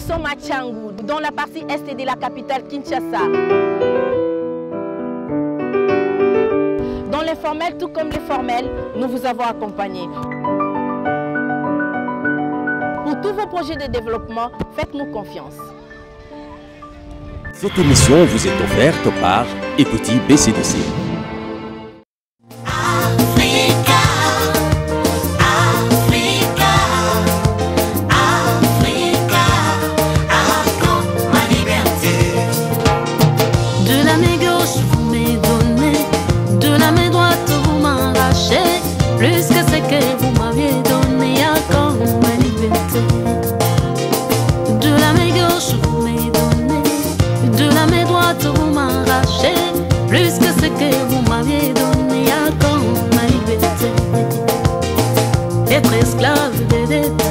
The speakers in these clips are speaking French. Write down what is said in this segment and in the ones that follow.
sommes à Tchangou, dans la partie est de la capitale Kinshasa. Dans l'informel, tout comme les formels, nous vous avons accompagnés. Pour tous vos projets de développement, faites-nous confiance. Cette émission vous est offerte par Equity BCDC. Plus que ce que vous m'aviez donné encore ma liberté. De la main gauche vous m'avez donné, de la main droite vous m'arrachez. Plus que ce que vous m'aviez donné encore ma liberté. Être esclave des dettes,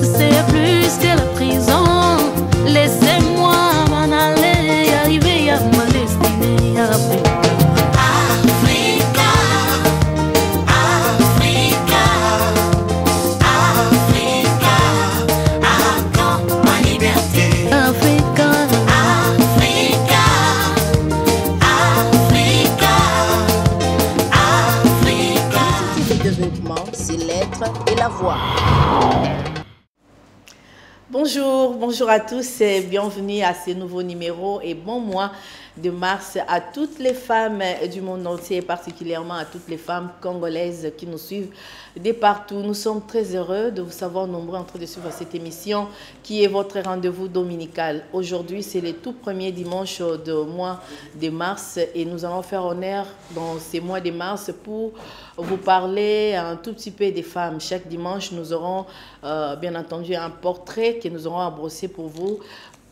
c'est plus que la prison. Laissez-moi m'en aller, arriver à ma destinée après. C'est l'être et la voix. Bonjour à tous et bienvenue à ce nouveau numéro et bon mois de mars à toutes les femmes du monde entier et particulièrement à toutes les femmes congolaises qui nous suivent de partout. Nous sommes très heureux de vous savoir nombreux en train de suivre cette émission qui est votre rendez-vous dominical. Aujourd'hui, c'est le tout premier dimanche du mois de mars et nous allons faire honneur dans ces mois de mars pour vous parler un tout petit peu des femmes. Chaque dimanche, nous aurons bien entendu un portrait que nous aurons à brosser pour vous.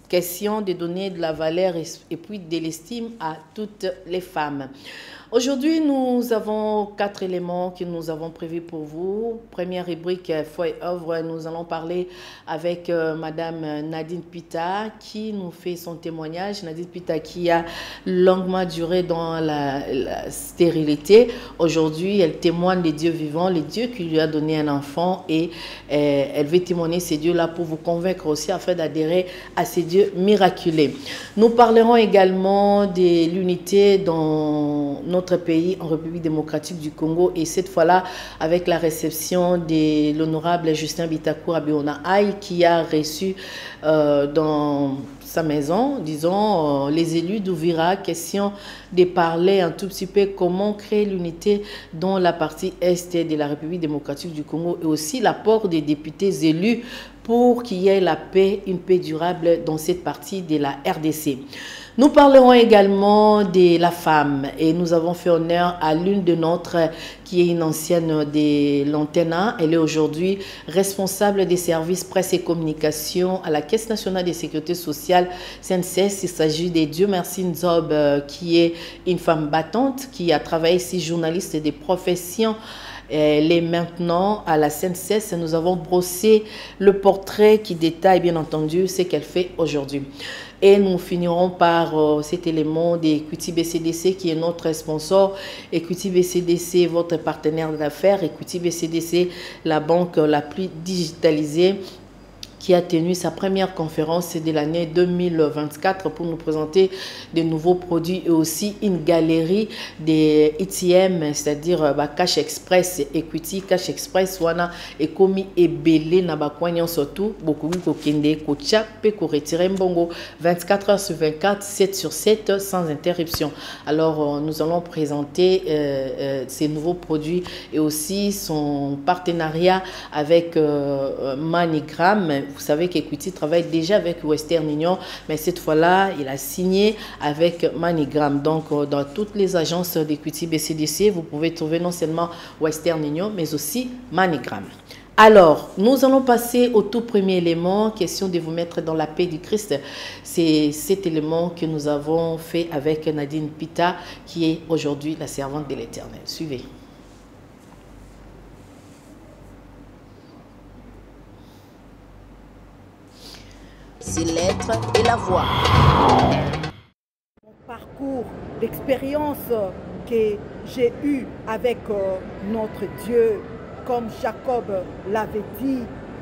Question de donner de la valeur et puis de l'estime à toutes les femmes. Aujourd'hui, nous avons 4 éléments que nous avons prévus pour vous. Première rubrique, foi et œuvre, nous allons parler avec Madame Nadine Pita qui nous fait son témoignage. Nadine Pita qui a longuement duré dans la stérilité. Aujourd'hui, elle témoigne des dieux vivants, les dieux qui lui a donné un enfant et elle veut témoigner ces dieux-là pour vous convaincre aussi afin d'adhérer à ces dieux miraculeux. Nous parlerons également de l'unité dans notre pays en République démocratique du Congo et cette fois-là avec la réception de l'honorable Justin Bitakour Abiona Aï qui a reçu dans sa maison, disons, les élus d'Ouvira, question de parler un tout petit peu comment créer l'unité dans la partie est de la République démocratique du Congo et aussi l'apport des députés élus pour qu'il y ait la paix, une paix durable dans cette partie de la RDC. Nous parlerons également de la femme et nous avons fait honneur à l'une de nôtres qui est une ancienne de l'Antenne. Elle est aujourd'hui responsable des services presse et communication à la Caisse nationale de sécurité sociale CNCS. Il s'agit de Dieu merci Nzob qui est une femme battante qui a travaillé ici journaliste des professions. Elle est maintenant à la CNCS. Nous avons brossé le portrait qui détaille bien entendu ce qu'elle fait aujourd'hui. Et nous finirons par cet élément d'Equity BCDC qui est notre sponsor. Equity BCDC, votre partenaire d'affaires. Equity BCDC, la banque la plus digitalisée, qui a tenu sa première conférence de l'année 2024 pour nous présenter de nouveaux produits et aussi une galerie des ITM, c'est-à-dire Cash Express, Equity Cash Express, wana ekomi ebele na bakwanyon surtout, beaucoup de kokende, kocha, pe ko retirer mbongo 24 heures sur 24, 7 sur 7, sans interruption. Alors, nous allons présenter ces nouveaux produits et aussi son partenariat avec MoneyGram. Vous savez qu'Equity travaille déjà avec Western Union, mais cette fois-là, il a signé avec MoneyGram. Donc, dans toutes les agences d'Equity BCDC, vous pouvez trouver non seulement Western Union, mais aussi MoneyGram. Alors, nous allons passer au tout premier élément, question de vous mettre dans la paix du Christ. C'est cet élément que nous avons fait avec Nadine Pita, qui est aujourd'hui la servante de l'Éternel. Suivez. C'est l'être et la voix. Mon parcours d'expérience que j'ai eu avec notre Dieu, comme Jacob l'avait dit,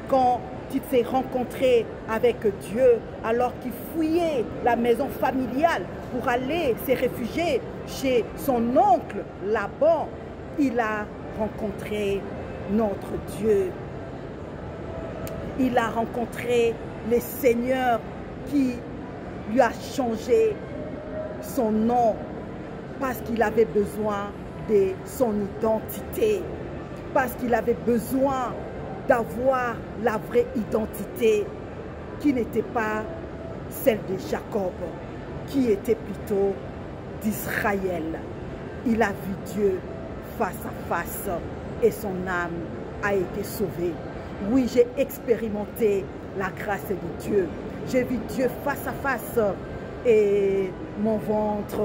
quand tu t'es rencontré avec Dieu alors qu'il fouillait la maison familiale pour aller se réfugier chez son oncle Laban. Il a rencontré notre Dieu. Il a rencontré le Seigneur qui lui a changé son nom parce qu'il avait besoin de son identité, parce qu'il avait besoin d'avoir la vraie identité qui n'était pas celle de Jacob, qui était plutôt d'Israël. Il a vu Dieu face à face et son âme a été sauvée. Oui, j'ai expérimenté la grâce de Dieu. J'ai vu Dieu face à face et mon ventre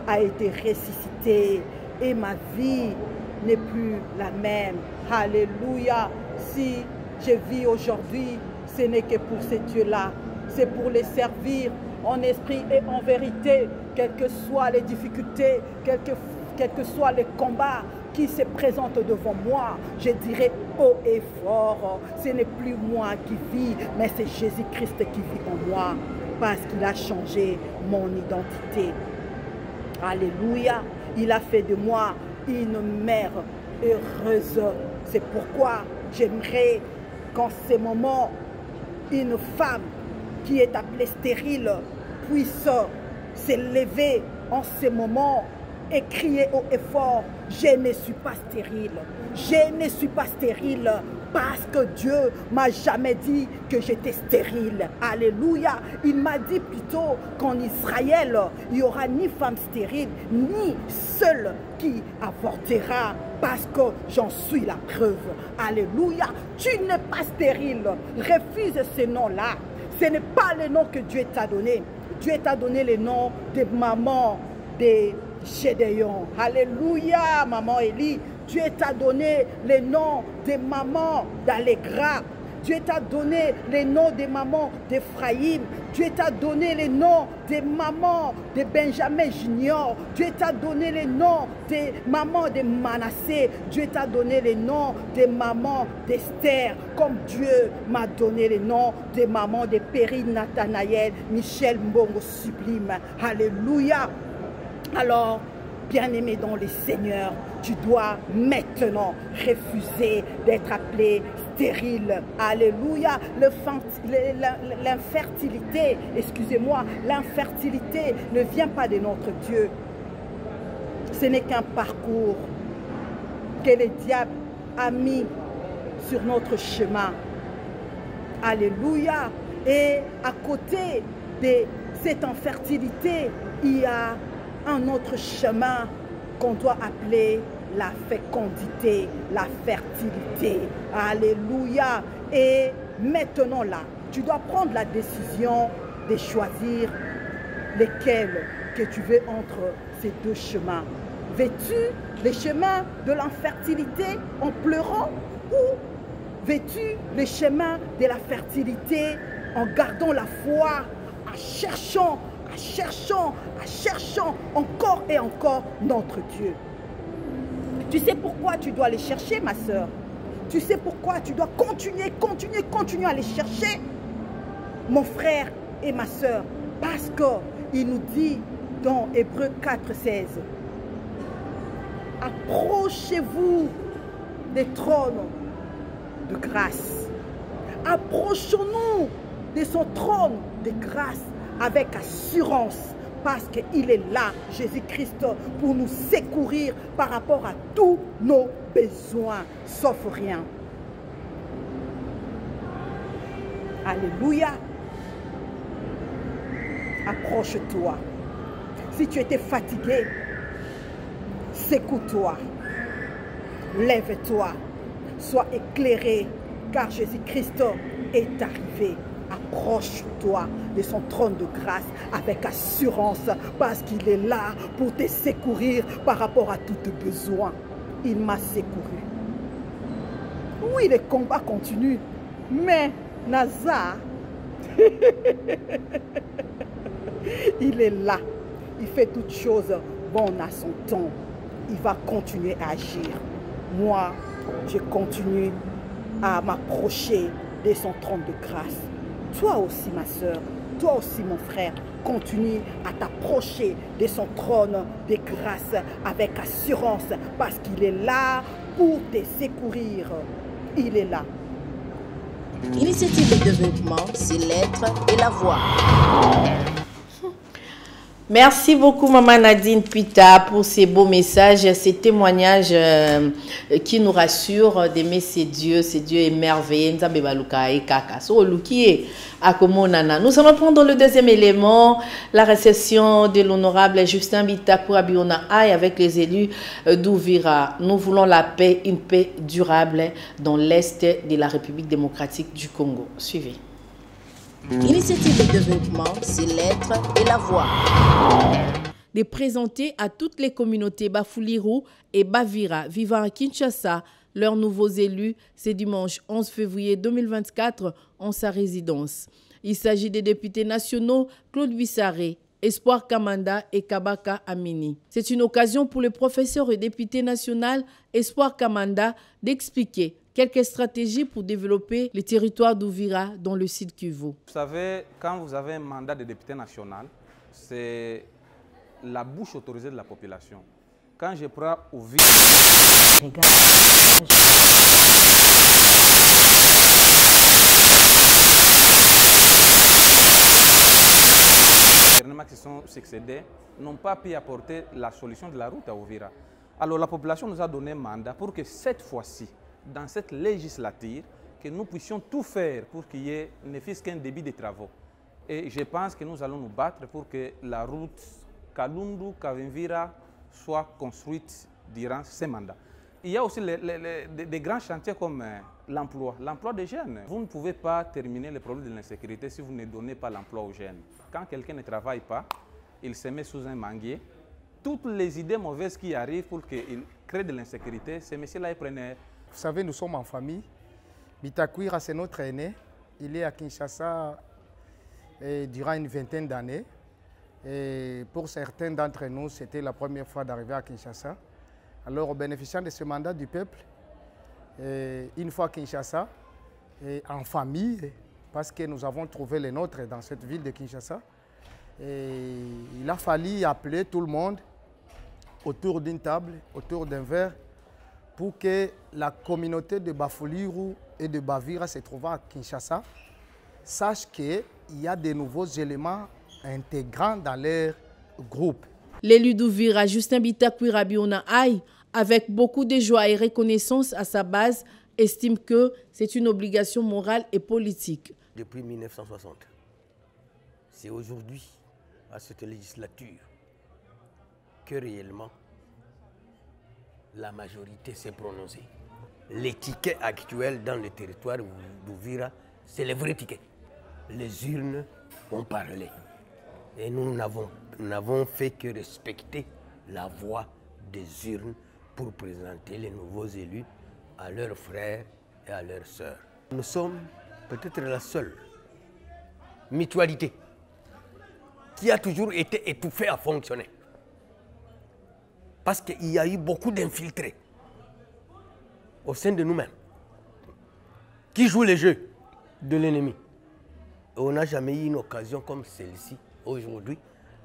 a été ressuscité et ma vie n'est plus la même. Alléluia. Si je vis aujourd'hui, ce n'est que pour ces dieux-là. C'est pour les servir en esprit et en vérité, quelles que soient les difficultés, quels que soient les combats qui se présentent devant moi. Je dirai haut et fort, ce n'est plus moi qui vis, mais c'est Jésus-Christ qui vit en moi, parce qu'il a changé mon identité. Alléluia. Il a fait de moi une mère heureuse. C'est pourquoi j'aimerais qu'en ce moment, une femme qui est appelée stérile puisse s'élever en ce moment et crier haut et fort, je ne suis pas stérile. Je ne suis pas stérile parce que Dieu m'a jamais dit que j'étais stérile. Alléluia. Il m'a dit plutôt qu'en Israël, il n'y aura ni femme stérile, ni seule qui avortera, parce que j'en suis la preuve. Alléluia. Tu n'es pas stérile. Refuse ce nom-là. Ce n'est pas le nom que Dieu t'a donné. Dieu t'a donné le nom de maman de Gédéon. Alléluia, maman Élie. Dieu t'a donné le nom de maman d'Allégra. Dieu t'a donné le nom de maman d'Ephraïm. Dieu t'a donné le nom de maman de Benjamin Junior. Dieu t'a donné le nom de maman de Manassé. Dieu t'a donné le nom de maman d'Esther. Comme Dieu m'a donné le nom de maman de Périne Nathanaël, Michel Mbongo Sublime. Alléluia. Alors, bien-aimé dans le Seigneur, tu dois maintenant refuser d'être appelé stérile. Alléluia. L'infertilité, excusez-moi, l'infertilité ne vient pas de notre Dieu. Ce n'est qu'un parcours que le diable a mis sur notre chemin. Alléluia. Et à côté de cette infertilité, il y a un autre chemin qu'on doit appeler la fécondité, la fertilité. Alléluia. Et maintenant là, tu dois prendre la décision de choisir lequel que tu veux entre ces deux chemins. Veux-tu le chemin de l'infertilité en pleurant, ou veux-tu le chemin de la fertilité en gardant la foi, en cherchant encore et encore notre Dieu? Tu sais pourquoi tu dois les chercher, ma soeur? Tu sais pourquoi tu dois continuer à les chercher, mon frère et ma soeur? Parce qu'il nous dit dans Hébreux 4,16, approchez-vous des trônes de grâce. Approchons-nous de son trône de grâce avec assurance, parce qu'il est là, Jésus-Christ, pour nous secourir par rapport à tous nos besoins, sauf rien. Alléluia. Approche-toi. Si tu étais fatigué, secoue-toi. Lève-toi. Sois éclairé, car Jésus-Christ est arrivé. Approche-toi de son trône de grâce avec assurance, parce qu'il est là pour te secourir par rapport à tous tes besoins. Il m'a secouru. Oui, les combats continuent, mais Nazar, il est là. Il fait toutes choses bon à son temps. Il va continuer à agir. Moi, je continue à m'approcher de son trône de grâce. Toi aussi, ma soeur, toi aussi, mon frère, continue à t'approcher de son trône de grâce avec assurance parce qu'il est là pour te secourir. Il est là. Initiative de développement, c'est l'être et la voix. Merci beaucoup, Maman Nadine Pita, pour ces beaux messages, ces témoignages qui nous rassurent d'aimer ces dieux émerveillés. Nous allons prendre le deuxième élément, la réception de l'honorable Justin Bitakura Biona Aye avec les élus d'Ouvira. Nous voulons la paix, une paix durable dans l'Est de la République démocratique du Congo. Suivez. Initiative de développement, c'est l'être et la voix. De présenter à toutes les communautés Bafouliru et Bavira vivant à Kinshasa leurs nouveaux élus ce dimanche 11 février 2024 en sa résidence. Il s'agit des députés nationaux Claude Bissaré, Espoir Kamanda et Kabaka Amini. C'est une occasion pour le professeur et député national Espoir Kamanda d'expliquer quelques stratégies pour développer les territoires d'Ouvira dans le sud Kivu. Vous savez, quand vous avez un mandat de député national, c'est la bouche autorisée de la population. Quand je prends Ouvira... Les gouvernements qui sont succédés n'ont pas pu apporter la solution de la route à Ouvira. Alors la population nous a donné un mandat pour que cette fois-ci, dans cette législature, que nous puissions tout faire pour qu'il y ait ne fût-ce qu'un début de travaux. Et je pense que nous allons nous battre pour que la route Kalundu-Kavimvira soit construite durant ces mandats. Il y a aussi des grands chantiers comme l'emploi des jeunes. Vous ne pouvez pas terminer le problème de l'insécurité si vous ne donnez pas l'emploi aux jeunes. Quand quelqu'un ne travaille pas, il se met sous un manguier. Toutes les idées mauvaises qui arrivent pour qu'il crée de l'insécurité, ces messieurs-là, ils prennent... Vous savez, nous sommes en famille. Bitakwira, c'est notre aîné. Il est à Kinshasa durant une vingtaine d'années. Et pour certains d'entre nous, c'était la première fois d'arriver à Kinshasa. Alors, bénéficiant de ce mandat du peuple, une fois à Kinshasa, en famille, parce que nous avons trouvé les nôtres dans cette ville de Kinshasa, il a fallu appeler tout le monde autour d'une table, autour d'un verre, pour que la communauté de Bafouliru et de Bavira se trouvant à Kinshasa sache qu'il y a de nouveaux éléments intégrants dans leur groupe. L'élu d'Ouvira, Justin Bitakura Biona Aye, avec beaucoup de joie et reconnaissance à sa base, estime que c'est une obligation morale et politique. Depuis 1960, c'est aujourd'hui, à cette législature, que réellement la majorité s'est prononcée. Les tickets actuels dans le territoire d'Ouvira, c'est les vrais tickets. Les urnes ont parlé. Et nous n'avons fait que respecter la voix des urnes pour présenter les nouveaux élus à leurs frères et à leurs sœurs. Nous sommes peut-être la seule mutualité qui a toujours été étouffée à fonctionner. Parce qu'il y a eu beaucoup d'infiltrés au sein de nous-mêmes qui jouent les jeux de l'ennemi. On n'a jamais eu une occasion comme celle-ci aujourd'hui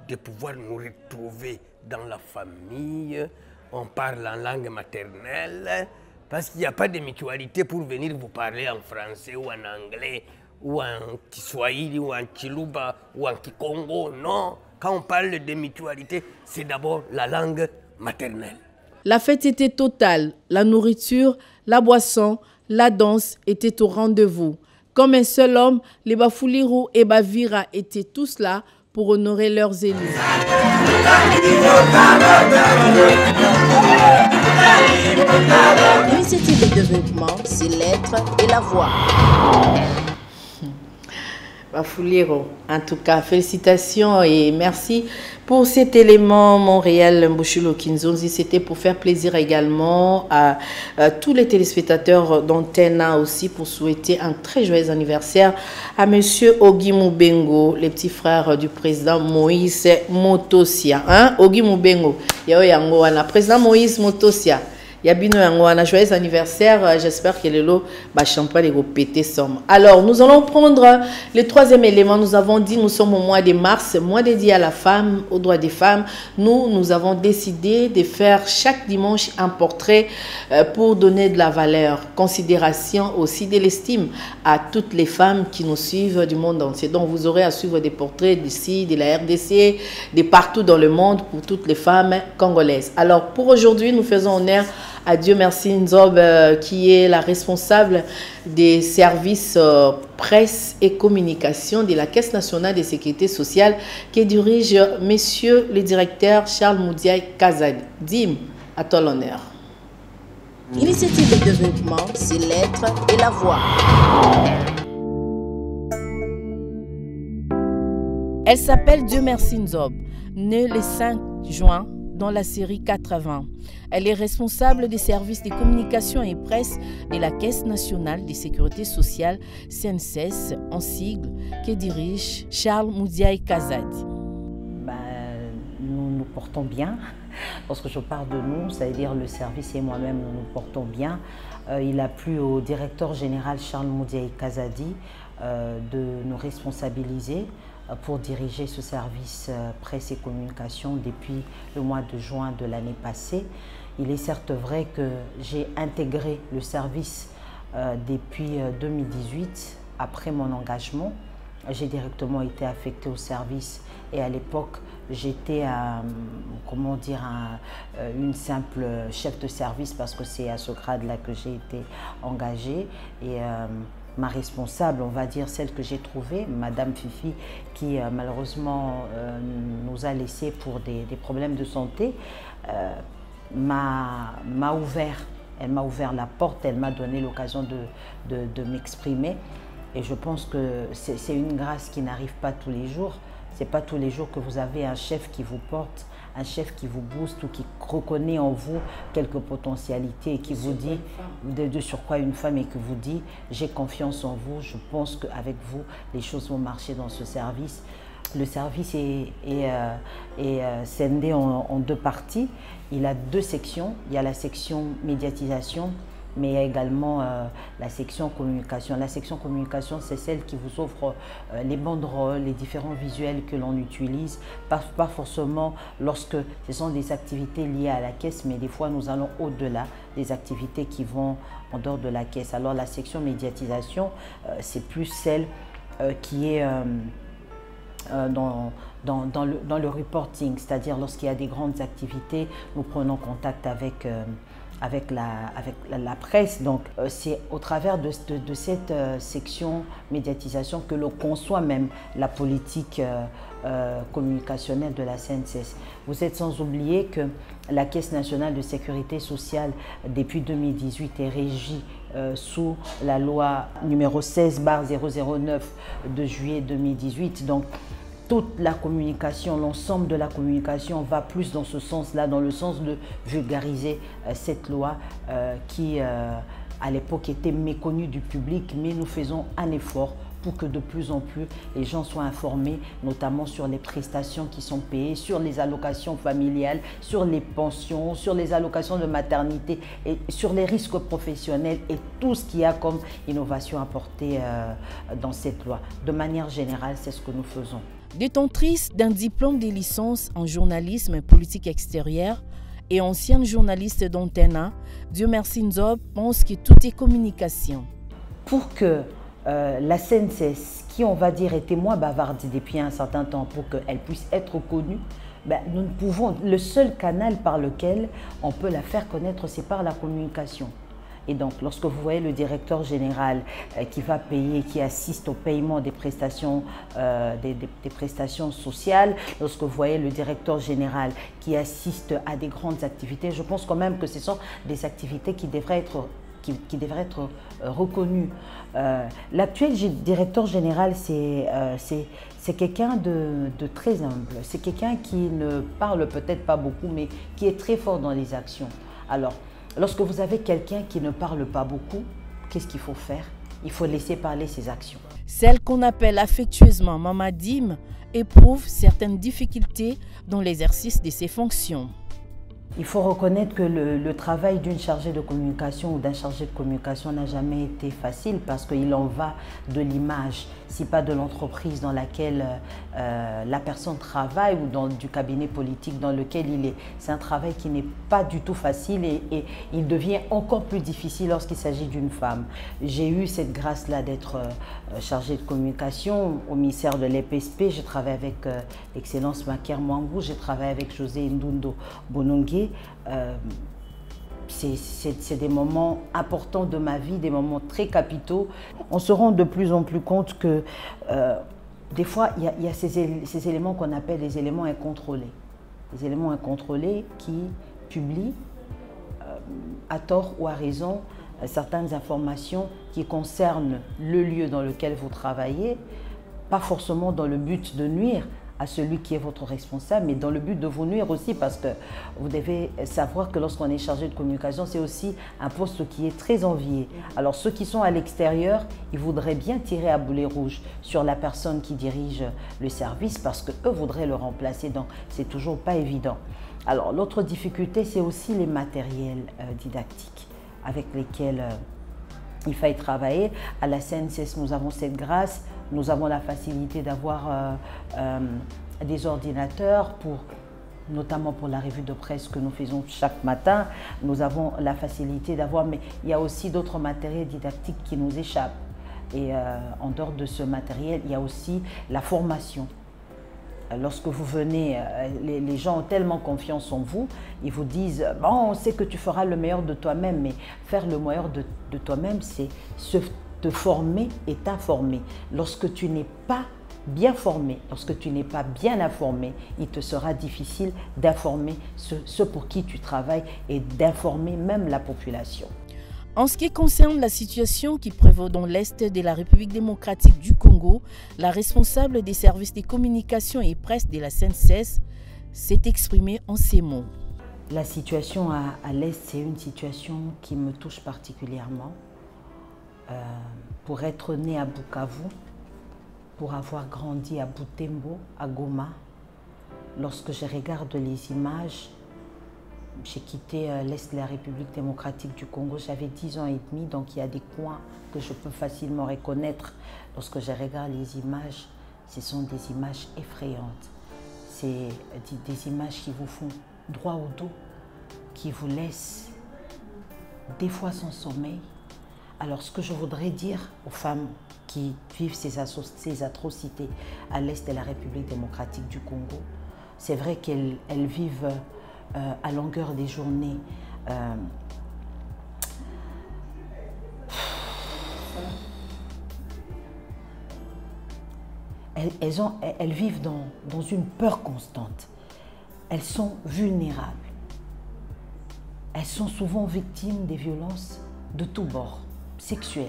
de pouvoir nous retrouver dans la famille. On parle en langue maternelle parce qu'il n'y a pas de mutualité pour venir vous parler en français ou en anglais ou en Kiswahili ou en Chiluba ou en Kikongo. Non, quand on parle de mutualité, c'est d'abord la langue maternelle. La fête était totale. La nourriture, la boisson, la danse étaient au rendez-vous. Comme un seul homme, les Bafouliru et Bavira étaient tous là pour honorer leurs élus. L'initiative de développement, c'est l'être et la voix. Bafouliru, en tout cas, félicitations et merci pour cet élément Montréal Mbouchulo Kinzonzi. C'était pour faire plaisir également à tous les téléspectateurs d'Antenne aussi, pour souhaiter un très joyeux anniversaire à monsieur Ogi Moubengo, les petits frères du président Moïse Motosia. Hein? Ogi Moubengo, yao yango wana président Moïse Motosia. Yabino Yangwana, joyeux anniversaire. J'espère que le lot va champagne et péter somme. Alors, nous allons prendre le troisième élément. Nous avons dit, nous sommes au mois de mars, mois dédié à la femme, aux droits des femmes. Nous avons décidé de faire chaque dimanche un portrait pour donner de la valeur, considération aussi de l'estime à toutes les femmes qui nous suivent du monde entier. Donc, vous aurez à suivre des portraits d'ici, de la RDC, de partout dans le monde pour toutes les femmes congolaises. Alors, pour aujourd'hui, nous faisons honneur à Dieu merci Nzob, qui est la responsable des services presse et communication de la Caisse nationale de sécurité sociale, qui dirige monsieur le directeur Charles Moudiaï Kazadi. Dim, à toi l'honneur. Initiative de développement, c'est l'être et la voix. Elle s'appelle Dieu merci Nzob, née le 5 juin dans la série 80. Elle est responsable des services de communication et presse de la Caisse nationale de sécurité sociale, CNSS, en sigle, que dirige Charles Moudiaï Kazadi. Nous nous portons bien. Lorsque je parle de nous, ça veut dire le service et moi-même, nous nous portons bien. Il a plu au directeur général Charles Moudiaï Kazadi de nous responsabiliser pour diriger ce service presse et communication depuis le mois de juin de l'année passée. Il est certes vrai que j'ai intégré le service depuis 2018, après mon engagement. J'ai directement été affectée au service et à l'époque, j'étais une simple chef de service parce que c'est à ce grade-là que j'ai été engagée. Et ma responsable, on va dire celle que j'ai trouvée, Madame Fifi, qui malheureusement nous a laissés pour des problèmes de santé, m'a ouvert. Elle m'a ouvert la porte, elle m'a donné l'occasion de m'exprimer. Et je pense que c'est une grâce qui n'arrive pas tous les jours. Ce n'est pas tous les jours que vous avez un chef qui vous porte, un chef qui vous booste ou qui reconnaît en vous quelques potentialités et qui vous dit, de surcroît une femme, et qui vous dit « j'ai confiance en vous, je pense qu'avec vous, les choses vont marcher dans ce service ». Le service est scindé en deux parties. Il a deux sections. Il y a la section médiatisation, mais il y a également la section communication. La section communication, c'est celle qui vous offre les banderoles, les différents visuels que l'on utilise, pas forcément lorsque ce sont des activités liées à la caisse, mais des fois nous allons au-delà des activités qui vont en dehors de la caisse. Alors la section médiatisation, c'est plus celle qui est dans le reporting, c'est-à-dire lorsqu'il y a des grandes activités, nous prenons contact avec la presse. Donc c'est au travers de cette section médiatisation que l'on conçoit même la politique communicationnelle de la CNSS. Vous êtes sans oublier que la Caisse nationale de sécurité sociale depuis 2018 est régie sous la loi numéro 16/009 de juillet 2018. Donc toute la communication, l'ensemble de la communication va plus dans ce sens-là, dans le sens de vulgariser cette loi qui, à l'époque, était méconnue du public, mais nous faisons un effort pour que de plus en plus les gens soient informés, notamment sur les prestations qui sont payées, sur les allocations familiales, sur les pensions, sur les allocations de maternité et sur les risques professionnels et tout ce qu'il y a comme innovation apportée dans cette loi. De manière générale, c'est ce que nous faisons. Détentrice d'un diplôme de licence en journalisme et politique extérieure et ancienne journaliste d'Antena, Dieu merci Nzob pense que tout est communication. Pour que la CNSS, qui on va dire était moins bavarde depuis un certain temps, pour qu'elle puisse être connue, nous pouvons, le seul canal par lequel on peut la faire connaître, c'est par la communication. Et donc, lorsque vous voyez le directeur général qui va payer, qui assiste au paiement des prestations, des prestations sociales, lorsque vous voyez le directeur général qui assiste à des grandes activités, je pense quand même que ce sont des activités qui devraient être reconnues. L'actuel directeur général, c'est quelqu'un de très humble. C'est quelqu'un qui ne parle peut-être pas beaucoup, mais qui est très fort dans les actions. Alors, lorsque vous avez quelqu'un qui ne parle pas beaucoup, qu'est-ce qu'il faut faire? Il faut laisser parler ses actions. Celle qu'on appelle affectueusement Mama Dim éprouve certaines difficultés dans l'exercice de ses fonctions. Il faut reconnaître que le travail d'une chargée de communication ou d'un chargé de communication n'a jamais été facile parce qu'il en va de l'image, si pas de l'entreprise dans laquelle la personne travaille ou du cabinet politique dans lequel il est. C'est un travail qui n'est pas du tout facile et il devient encore plus difficile lorsqu'il s'agit d'une femme. J'ai eu cette grâce-là d'être chargée de communication au ministère de l'EPSP. J'ai travaillé avec l'excellence Maker Mwangou, j'ai travaillé avec José Ndundo Bonongué. C'est des moments importants de ma vie, des moments très capitaux. On se rend de plus en plus compte que des fois, il y a ces éléments qu'on appelle les éléments incontrôlés. Les éléments incontrôlés qui publient, à tort ou à raison, certaines informations qui concernent le lieu dans lequel vous travaillez, pas forcément dans le but de nuire à celui qui est votre responsable, mais dans le but de vous nuire aussi, parce que vous devez savoir que lorsqu'on est chargé de communication, c'est aussi un poste qui est très envié. Alors ceux qui sont à l'extérieur, ils voudraient bien tirer à boulet rouge sur la personne qui dirige le service, parce qu'eux voudraient le remplacer, donc c'est toujours pas évident. Alors l'autre difficulté, c'est aussi les matériels didactiques avec lesquels il faille travailler. À la CNCS, nous avons cette grâce, nous avons la facilité d'avoir des ordinateurs, notamment pour la revue de presse que nous faisons chaque matin. Nous avons la facilité d'avoir, mais il y a aussi d'autres matériels didactiques qui nous échappent. Et en dehors de ce matériel, il y a aussi la formation. Lorsque vous venez, les gens ont tellement confiance en vous, ils vous disent « bon, on sait que tu feras le meilleur de toi-même », mais faire le meilleur de toi-même, c'est te former et t'informer. Lorsque tu n'es pas bien formé, lorsque tu n'es pas bien informé, il te sera difficile d'informer ceux pour qui tu travailles et d'informer même la population. En ce qui concerne la situation qui prévaut dans l'Est de la République démocratique du Congo, la responsable des services de communication et presse de la CNCS s'est exprimée en ces mots. La situation à l'Est, c'est une situation qui me touche particulièrement. Pour être né à Bukavu, pour avoir grandi à Butembo, à Goma, lorsque je regarde les images, j'ai quitté l'Est de la République démocratique du Congo, j'avais 10 ans et demi, donc il y a des coins que je peux facilement reconnaître. Lorsque je regarde les images, ce sont des images effrayantes. C'est des images qui vous font droit au dos, qui vous laissent des fois sans sommeil. Alors ce que je voudrais dire aux femmes qui vivent ces atrocités à l'Est de la République démocratique du Congo, c'est vrai qu'elles vivent à longueur des journées elles vivent dans une peur constante. Elles sont vulnérables. Elles sont souvent victimes des violences de tous bords, sexuelles.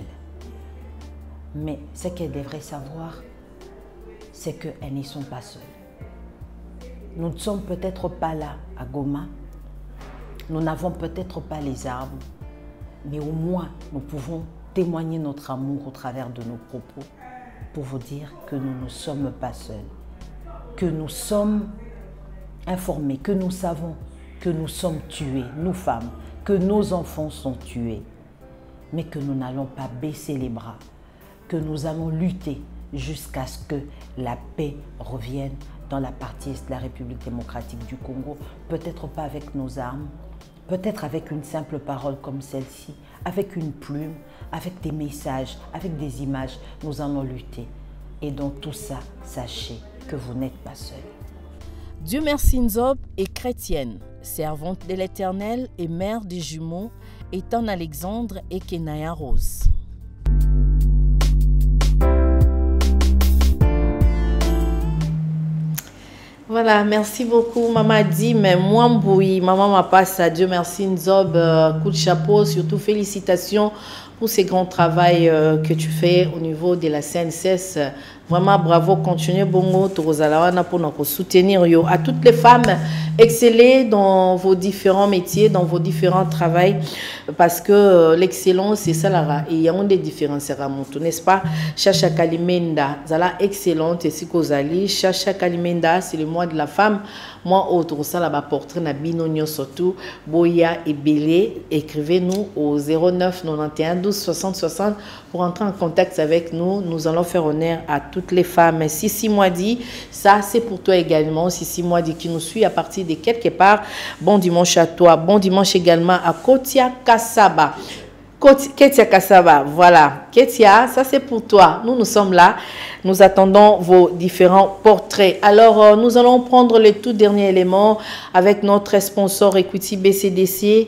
Mais ce qu'elles devraient savoir, c'est qu'elles n'y sont pas seules. Nous ne sommes peut-être pas là à Goma, nous n'avons peut-être pas les armes, mais au moins nous pouvons témoigner notre amour au travers de nos propos pour vous dire que nous ne sommes pas seuls, que nous sommes informés, que nous savons que nous sommes tués, nous femmes, que nos enfants sont tués, mais que nous n'allons pas baisser les bras, que nous allons lutter jusqu'à ce que la paix revienne dans la partie est de la République démocratique du Congo, peut-être pas avec nos armes, peut-être avec une simple parole comme celle-ci, avec une plume, avec des messages, avec des images, nous allons lutter. Et dans tout ça, sachez que vous n'êtes pas seuls. Dieu merci Nzob est chrétienne, servante de l'Éternel et mère des jumeaux, étant Alexandre et Kenaya Rose. Voilà, merci beaucoup, Maman dit, mais moi, Mboui, Maman m'a passé à Dieu merci, Nzob, coup de chapeau, surtout félicitations pour ce grand travail que tu fais au niveau de la CNCS. Vraiment, bravo, continuez bongo, Torozalawana pour nous soutenir. Yo. À toutes les femmes, excellez dans vos différents métiers, dans vos différents travails, parce que l'excellence, c'est ça là. Et il y a des différences, n'est-ce pas? Chacha Kalimenda, Zala excellente, et si Kozali, Chacha Kalimenda, c'est le mois de la femme. Moi, autre ça, là-bas, portrait Nabinonio surtout, Boya et Bélé, écrivez-nous au 09 91 12 60 60 pour entrer en contact avec nous. Nous allons faire honneur à toutes les femmes. Sissi Moadi, ça c'est pour toi également. Sissi Moadi qui nous suit à partir de quelque part. Bon dimanche à toi. Bon dimanche également à Kotia Kassaba. Ketia Kassaba, voilà. Ketia, ça c'est pour toi. Nous sommes là. Nous attendons vos différents portraits. Alors, nous allons prendre le tout dernier élément avec notre sponsor Equity BCDC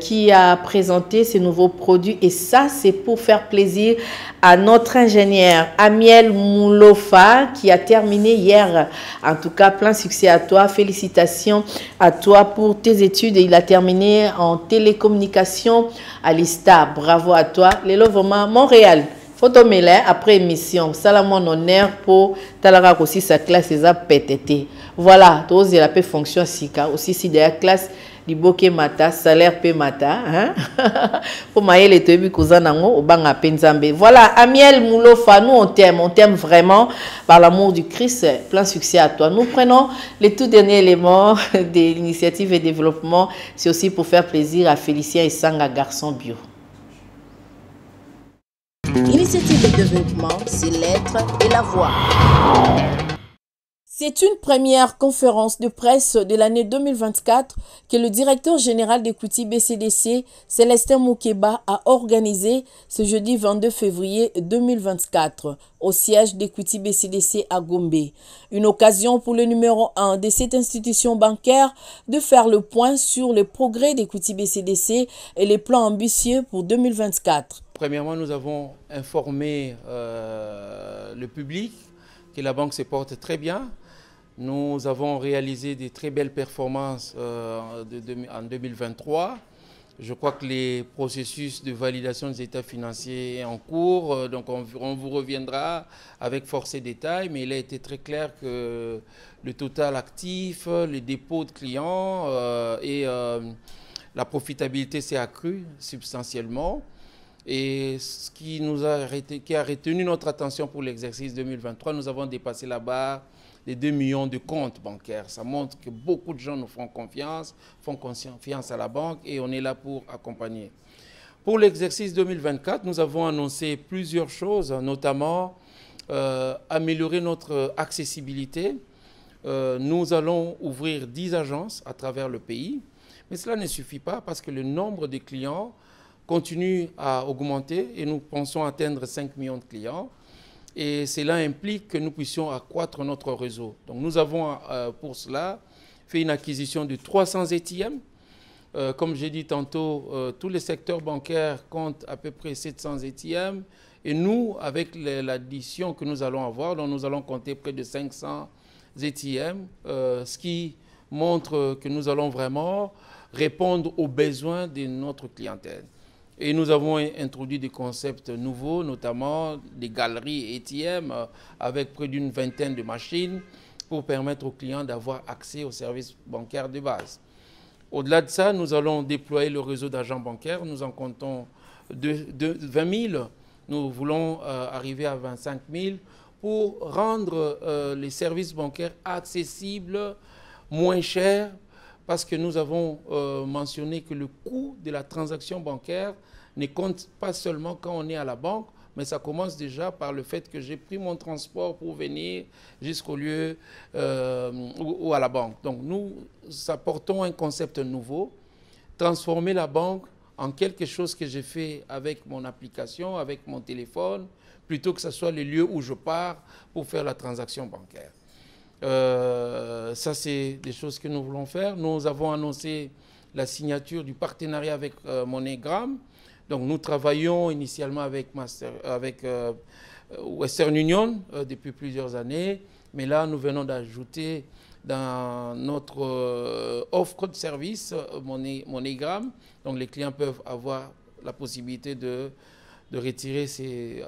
qui a présenté ses nouveaux produits. Et ça, c'est pour faire plaisir à notre ingénieur Amiel Moulofa qui a terminé hier. En tout cas, plein succès à toi. Félicitations à toi pour tes études. Il a terminé en télécommunication à l'ISTA. Bravo à toi. Lélo vraiment Montréal. Photo mêlée après émission. Ça la mon honneur pour Talara aussi sa classe est à PTT. Voilà, tous la paix fonction sika aussi si de la classe liboke mata salaire pe mata hein. Pour mailler les tebi kuzanango au banga penzambe. Voilà, Amiel Moulofa, nous on t'aime vraiment par l'amour du Christ. Plein succès à toi. Nous prenons les tout derniers éléments de l'initiative et développement. C'est aussi pour faire plaisir à Félicien et Sanga Garçon Bio. Initiative de développement, c'est l'être et la voix. C'est une première conférence de presse de l'année 2024 que le directeur général d'Equity BCDC, Célestin Moukeba, a organisé ce jeudi 22 février 2024 au siège d'Equity BCDC à Gombe. Une occasion pour le numéro 1 de cette institution bancaire de faire le point sur les progrès d'Equity BCDC et les plans ambitieux pour 2024. Premièrement, nous avons informé le public que la banque se porte très bien. Nous avons réalisé des très belles performances en 2023. Je crois que les processus de validation des états financiers sont en cours, donc on vous reviendra avec force et détails, mais il a été très clair que le total actif, les dépôts de clients et la profitabilité s'est accrue substantiellement. Et ce qui a retenu notre attention pour l'exercice 2023, nous avons dépassé la barre des 2 millions de comptes bancaires. Ça montre que beaucoup de gens nous font confiance à la banque et on est là pour accompagner. Pour l'exercice 2024, nous avons annoncé plusieurs choses, notamment améliorer notre accessibilité. Nous allons ouvrir 10 agences à travers le pays, mais cela ne suffit pas parce que le nombre de clients continue à augmenter et nous pensons atteindre 5 millions de clients. Et cela implique que nous puissions accroître notre réseau. Donc nous avons pour cela fait une acquisition de 300 ATM. Comme j'ai dit tantôt, tous les secteurs bancaires comptent à peu près 700 ATM. Et nous, avec l'addition que nous allons avoir, donc nous allons compter près de 500 ATM, ce qui montre que nous allons vraiment répondre aux besoins de notre clientèle. Et nous avons introduit des concepts nouveaux, notamment des galeries ATM avec près d'une vingtaine de machines pour permettre aux clients d'avoir accès aux services bancaires de base. Au-delà de ça, nous allons déployer le réseau d'agents bancaires. Nous en comptons 20 000. Nous voulons arriver à 25 000 pour rendre les services bancaires accessibles, moins chers, parce que nous avons mentionné que le coût de la transaction bancaire ne compte pas seulement quand on est à la banque, mais ça commence déjà par le fait que j'ai pris mon transport pour venir jusqu'au lieu ou à la banque. Donc nous apportons un concept nouveau, transformer la banque en quelque chose que j'ai fait avec mon application, avec mon téléphone, plutôt que ce soit le lieu où je pars pour faire la transaction bancaire. Ça, c'est des choses que nous voulons faire. Nous avons annoncé la signature du partenariat avec MoneyGram. Donc, nous travaillons initialement avec Western Union depuis plusieurs années. Mais là, nous venons d'ajouter dans notre offre de service MoneyGram. Donc, les clients peuvent avoir la possibilité de retirer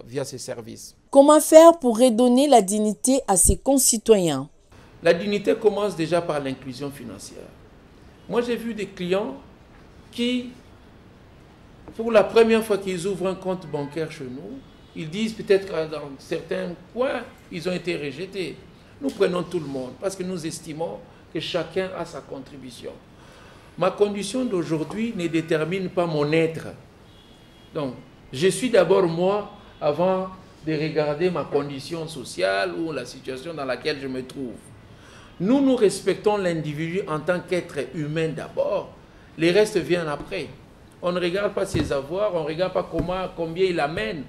via ces services. Comment faire pour redonner la dignité à ses concitoyens? La dignité commence déjà par l'inclusion financière. Moi, j'ai vu des clients qui, pour la première fois qu'ils ouvrent un compte bancaire chez nous, ils disent peut-être que dans certains points, ils ont été rejetés. Nous prenons tout le monde parce que nous estimons que chacun a sa contribution. Ma condition d'aujourd'hui ne détermine pas mon être. Donc, je suis d'abord moi avant de regarder ma condition sociale ou la situation dans laquelle je me trouve. Nous respectons l'individu en tant qu'être humain d'abord. Les restes viennent après. On ne regarde pas ses avoirs, on ne regarde pas combien il amène.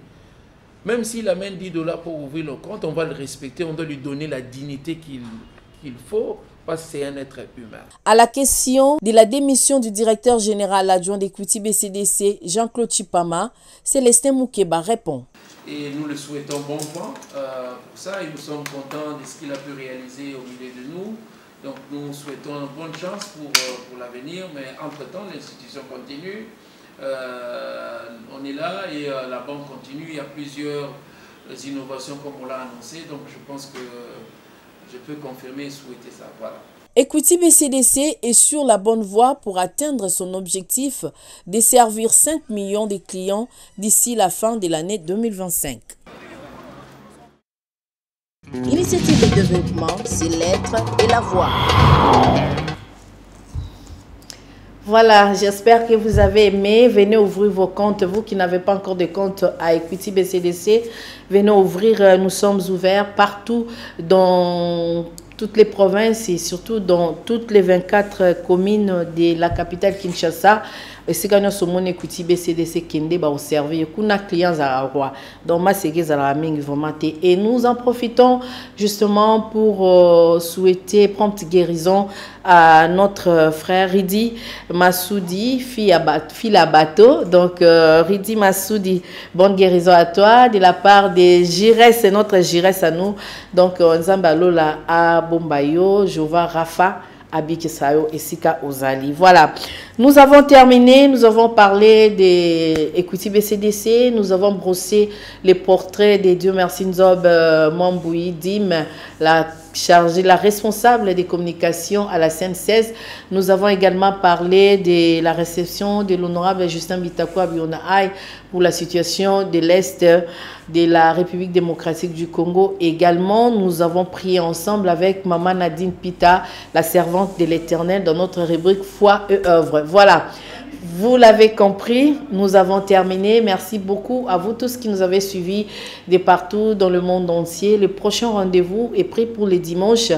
Même s'il amène 10 $ pour ouvrir le compte, on va le respecter, on doit lui donner la dignité qu'il faut, parce que c'est un être humain. À la question de la démission du directeur général adjoint d'Equity BCDC, Jean-Claude Chipama, Célestin Moukeba répond. Et nous le souhaitons bon vent pour ça et nous sommes contents de ce qu'il a pu réaliser au milieu de nous. Donc nous souhaitons bonne chance pour l'avenir, mais entre-temps l'institution continue. On est là et la banque continue. Il y a plusieurs innovations comme on l'a annoncé, donc je pense que je peux confirmer et souhaiter ça. Voilà. Equity BCDC est sur la bonne voie pour atteindre son objectif de servir 5 millions de clients d'ici la fin de l'année 2025. Initiative de développement, c'est l'être et la voix. Voilà, j'espère que vous avez aimé. Venez ouvrir vos comptes. Vous qui n'avez pas encore de compte à Equity BCDC, venez ouvrir. Nous sommes ouverts partout dans toutes les provinces et surtout dans toutes les 24 communes de la capitale Kinshasa. Et c'est quand nous avons Equity BCDC qui est servi. Nous avons clients à roi. Donc, et nous en profitons justement pour souhaiter prompte guérison à notre frère Ridi Massoudi, fille à bateau. Donc, Ridi Massoudi, bonne guérison à toi de la part des Jires, notre Jires à nous. Donc, Nzambalola à Bombayo, Jova Rafa. Abikisayo et Sika Ozali. Voilà, nous avons terminé, nous avons parlé des Equity BCDC, nous avons brossé les portraits de Dieu merci Nzob Mamboui Dim, la chargée, la responsable des communications à la CN16. Nous avons également parlé de la réception de l'honorable Justin Bitakwa Bionaï pour la situation de l'Est de la République démocratique du Congo. Également, nous avons prié ensemble avec Maman Nadine Pita, la servante de l'Éternel, dans notre rubrique Foi et œuvre. Voilà. Vous l'avez compris, nous avons terminé. Merci beaucoup à vous tous qui nous avez suivis de partout dans le monde entier. Le prochain rendez-vous est pris pour les dimanches.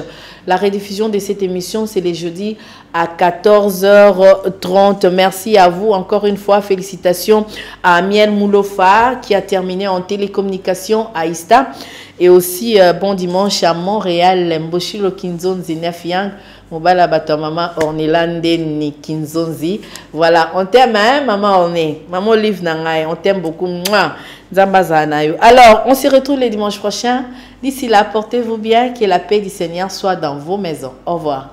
La rediffusion de cette émission, c'est les jeudis à 14h30. Merci à vous encore une fois. Félicitations à Amiel Moulofa qui a terminé en télécommunication à Ista. Et aussi bon dimanche à Montréal, Mboshilo Kinzonzi Nefiang. Mobala bato maman Ornelande ni Kinzonzi. Voilà, on t'aime hein, maman Orné. Maman Olive Nangaï, on t'aime beaucoup. Alors, on se retrouve les dimanches prochains. D'ici là, portez-vous bien, que la paix du Seigneur soit dans vos maisons. Au revoir.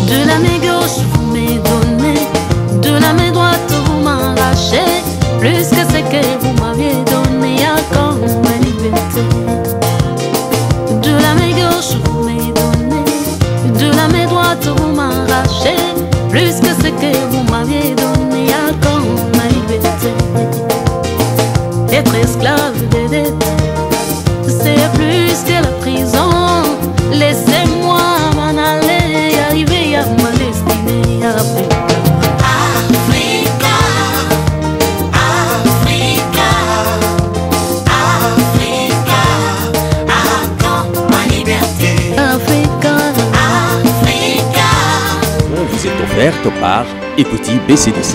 De la main gauche, vous m'avez donné, de la main droite, vous m'arrachez, plus que ce que vous m'aviez donné à quand ma liberté. De la main gauche, vous m'avez donné, de la main droite, vous m'arrachez, plus que ce que vous m'aviez donné à quand ma liberté. Être esclave des dettes, c'est plus que la prison. Laissez-moi m'en aller, arriver à ma destinée. Africa, Africa, Africa, à quand ma liberté. Africa, Africa. Vous êtes offerte par Equity BCDC.